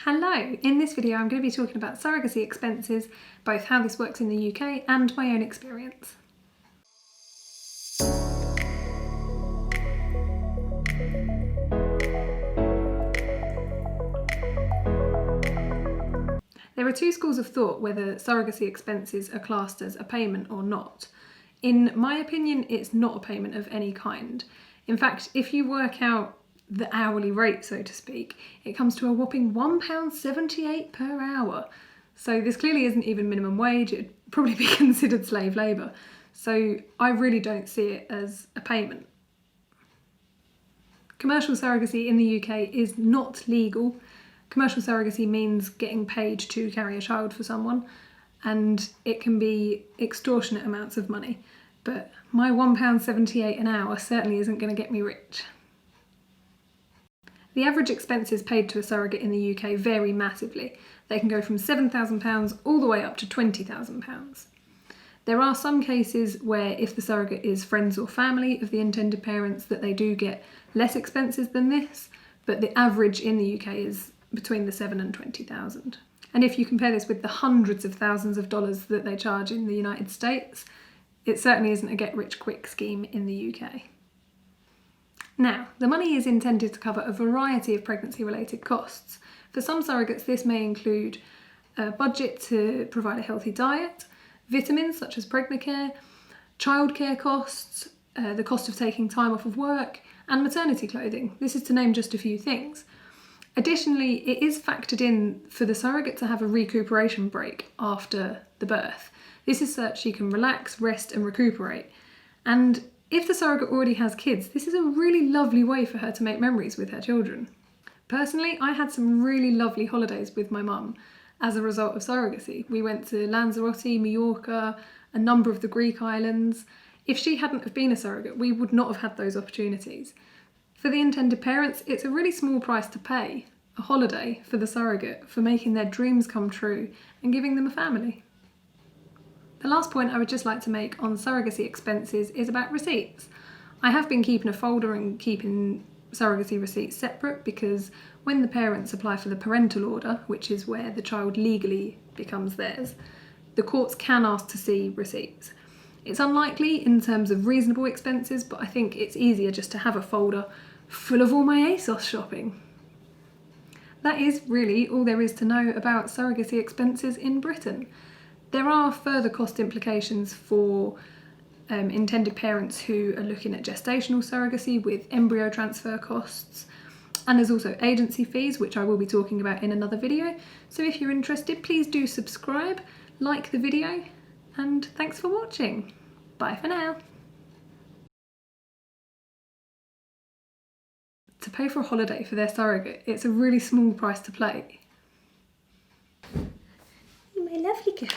Hello! In this video I'm going to be talking about surrogacy expenses, both how this works in the UK and my own experience. There are two schools of thought whether surrogacy expenses are classed as a payment or not. In my opinion, it's not a payment of any kind. In fact, if you work out the hourly rate, so to speak, it comes to a whopping £1.78 per hour. So this clearly isn't even minimum wage, it'd probably be considered slave labour. So I really don't see it as a payment. Commercial surrogacy in the UK is not legal. Commercial surrogacy means getting paid to carry a child for someone, and it can be extortionate amounts of money. But my £1.78 an hour certainly isn't going to get me rich. The average expenses paid to a surrogate in the UK vary massively. They can go from £7,000 all the way up to £20,000. There are some cases where if the surrogate is friends or family of the intended parents that they do get less expenses than this, but the average in the UK is between the £7,000 and £20,000. And if you compare this with the hundreds of thousands of dollars that they charge in the United States, it certainly isn't a get-rich-quick scheme in the UK. Now, the money is intended to cover a variety of pregnancy-related costs. For some surrogates, this may include a budget to provide a healthy diet, vitamins such as Pregnacare, childcare costs, the cost of taking time off of work, and maternity clothing. This is to name just a few things. Additionally, it is factored in for the surrogate to have a recuperation break after the birth. This is so that she can relax, rest, and recuperate. And if the surrogate already has kids, this is a really lovely way for her to make memories with her children. Personally, I had some really lovely holidays with my mum as a result of surrogacy. We went to Lanzarote, Mallorca, a number of the Greek islands. If she hadn't have been a surrogate, we would not have had those opportunities. For the intended parents, it's a really small price to pay, a holiday for the surrogate, for making their dreams come true and giving them a family. The last point I would just like to make on surrogacy expenses is about receipts. I have been keeping a folder and keeping surrogacy receipts separate because when the parents apply for the parental order, which is where the child legally becomes theirs, the courts can ask to see receipts. It's unlikely in terms of reasonable expenses, but I think it's easier just to have a folder full of all my ASOS shopping. That is really all there is to know about surrogacy expenses in Britain. There are further cost implications for intended parents who are looking at gestational surrogacy with embryo transfer costs, and there's also agency fees, which I will be talking about in another video. So if you're interested, please do subscribe, like the video, and thanks for watching. Bye for now. To pay for a holiday for their surrogate, it's a really small price to pay. You're my lovely girl.